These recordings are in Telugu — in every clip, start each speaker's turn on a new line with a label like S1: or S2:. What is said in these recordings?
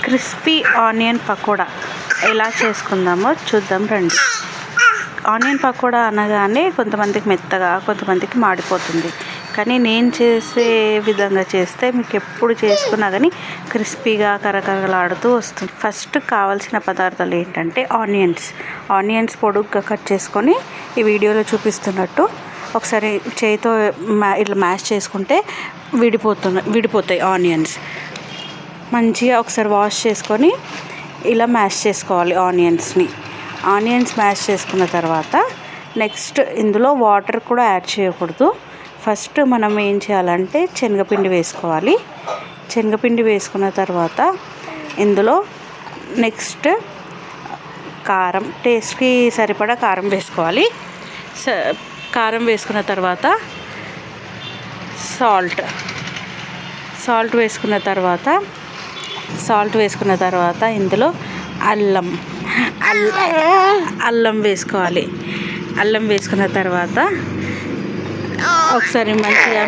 S1: క్రిస్పీ ఆనియన్ పకోడా ఎలా చేసుకుందామో చూద్దాం రండి. ఆనియన్ పకోడా అనగానే కొంతమందికి మెత్తగా, కొంతమందికి మాడిపోతుంది. కానీ నేను చేసే విధంగా చేస్తే మీకు ఎప్పుడు చేసుకున్నా కానీ క్రిస్పీగా కరకరలాడుతూ వస్తుంది. ఫస్ట్ కావాల్సిన పదార్థాలు ఏంటంటే ఆనియన్స్ పొడుగ్గా కట్ చేసుకొని ఈ వీడియోలో చూపిస్తున్నట్టు ఒకసారి చేయితో ఇట్లా మ్యాష్ చేసుకుంటే విడిపోతాయి ఆనియన్స్. మంచిగా ఒకసారి వాష్ చేసుకొని ఇలా మ్యాష్ చేసుకోవాలి ఆనియన్స్ మ్యాష్ చేసుకున్న తర్వాత నెక్స్ట్ ఇందులో వాటర్ కూడా యాడ్ చేయకూడదు. ఫస్ట్ మనం ఏం చేయాలంటే శనగపిండి వేసుకోవాలి. శనగపిండి వేసుకున్న తర్వాత ఇందులో నెక్స్ట్ కారం, టేస్ట్కి సరిపడా కారం వేసుకోవాలి. కారం వేసుకున్న తర్వాత సాల్ట్ వేసుకున్న తర్వాత ఇందులో అల్లం వేసుకోవాలి. అల్లం వేసుకున్న తర్వాత ఒకసారి మంచిగా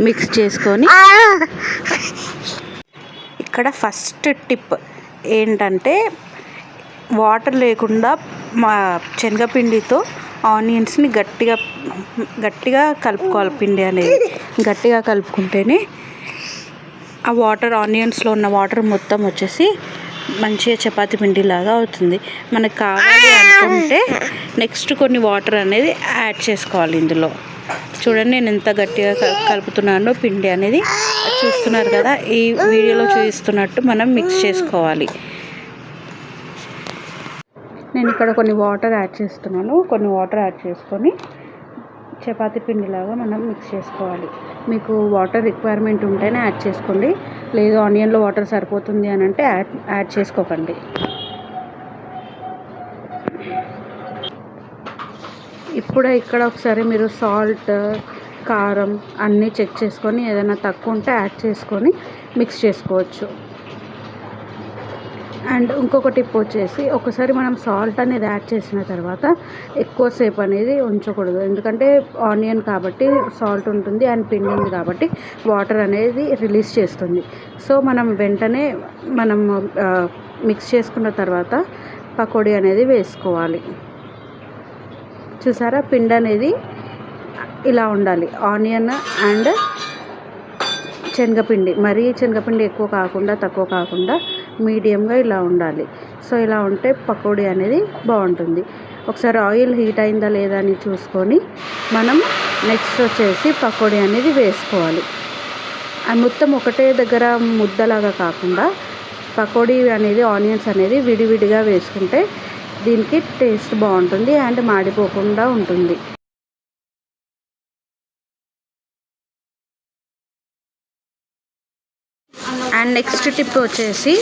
S1: మిక్స్ చేసుకొని ఇక్కడ ఫస్ట్ టిప్ ఏంటంటే వాటర్ లేకుండా శనగపిండితో ఆనియన్స్ని గట్టిగా కలుపుకోవాలి. పిండి అనేది గట్టిగా కలుపుకుంటేనే ఆ వాటర్, ఆనియన్స్లో ఉన్న వాటర్ మొత్తం వచ్చేసి మంచిగా చపాతీ పిండిలాగా అవుతుంది. మనకు కావాలి అనుకుంటే నెక్స్ట్ కొన్ని వాటర్ అనేది యాడ్ చేసుకోవాలి. ఇందులో చూడండి నేను ఎంత గట్టిగా కలుపుతున్నానో పిండి అనేది చూస్తున్నారు కదా. ఈ వీడియోలో చూపిస్తున్నట్టు మనం మిక్స్ చేసుకోవాలి. నేను ఇక్కడ కొన్ని వాటర్ యాడ్ చేస్తున్నాను. కొన్ని వాటర్ యాడ్ చేసుకొని చపాతీ పిండిలాగా మనం మిక్స్ చేసుకోవాలి. మీకు వాటర్ రిక్వైర్మెంట్ ఉంటేనే యాడ్ చేసుకోండి, లేదు ఆనియన్లో వాటర్ సరిపోతుంది అని అంటే యాడ్ చేసుకోకండి. ఇప్పుడే ఇక్కడ ఒకసారి మీరు సాల్ట్, కారం అన్నీ చెక్ చేసుకొని ఏదైనా తక్కువ ఉంటే యాడ్ చేసుకొని మిక్స్ చేసుకోవచ్చు. అండ్ ఇంకొక టిప్ వచ్చేసి ఒకసారి మనం సాల్ట్ అనేది యాడ్ చేసిన తర్వాత ఎక్కువసేపు అనేది ఉంచకూడదు. ఎందుకంటే ఆనియన్ కాబట్టి సాల్ట్ ఉంటుంది అండ్ పిండి ఉంది కాబట్టి వాటర్ అనేది రిలీజ్ చేస్తుంది. సో మనం వెంటనే మిక్స్ చేసుకున్న తర్వాత పకోడీ అనేది వేసుకోవాలి. చూసారా, పిండి అనేది ఇలా ఉండాలి. ఆనియన్ అండ్ శనగపిండి, మరీ శనగపిండి ఎక్కువ కాకుండా తక్కువ కాకుండా మీడియంగా ఇలా ఉండాలి. సో ఇలా ఉంటే పకోడీ అనేది బాగుంటుంది. ఒకసారి ఆయిల్ హీట్ అయిందా లేదా అని చూసుకొని మనం నెక్స్ట్ వచ్చేసి పకోడీ అనేది వేసుకోవాలి. అది మొత్తం ఒకటే దగ్గర ముద్దలాగా కాకుండా పకోడీ అనేది ఆనియన్స్ అనేది విడివిడిగా వేసుకుంటే దీనికి టేస్ట్ బాగుంటుంది అండ్ మాడిపోకుండా ఉంటుంది. అండ్ నెక్స్ట్ టిప్ వచ్చేసి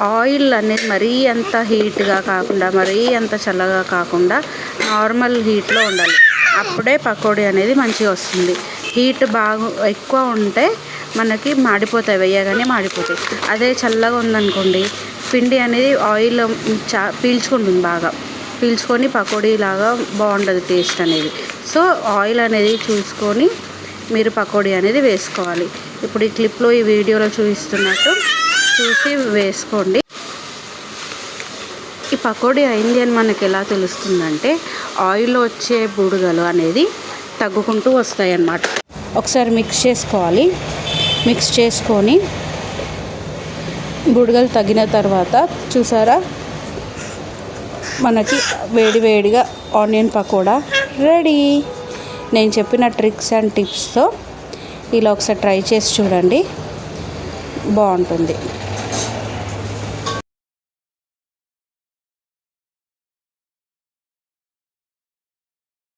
S1: ఆయిల్ అనేది మరీ అంత హీట్గా కాకుండా మరీ అంత చల్లగా కాకుండా నార్మల్ హీట్లో ఉండాలి. అప్పుడే పకోడీ అనేది మంచిగా వస్తుంది. హీట్ బాగా ఎక్కువ ఉంటే మనకి మాడిపోతాయి, వేయగానే మాడిపోతాయి. అదే చల్లగా ఉందనుకోండి పిండి అనేది ఆయిల్ పీల్చుకుంటుంది, బాగా పీల్చుకొని పకోడీ లాగా బాగుంటుంది టేస్ట్ అనేది. సో ఆయిల్ అనేది చూసుకొని మీరు పకోడీ అనేది వేసుకోవాలి. ఇప్పుడు ఈ క్లిప్లో ఈ వీడియోలో చూపిస్తున్నట్టు చూసి వేసుకోండి. ఈ పకోడీ అయింది అని మనకి ఎలా తెలుస్తుందంటే ఆయిల్లో వచ్చే బుడగలు అనేది తగ్గుకుంటూ వస్తాయి అన్నమాట. ఒకసారి మిక్స్ చేసుకోవాలి. మిక్స్ చేసుకొని బుడగలు తగ్గిన తర్వాత చూసారా, మనకి వేడివేడిగా ఆనియన్ పకోడా రెడీ. నేను చెప్పిన ట్రిక్స్ అండ్ టిప్స్తో ఇలా ఒకసారి ట్రై చేసి చూడండి, బాగుంటుంది.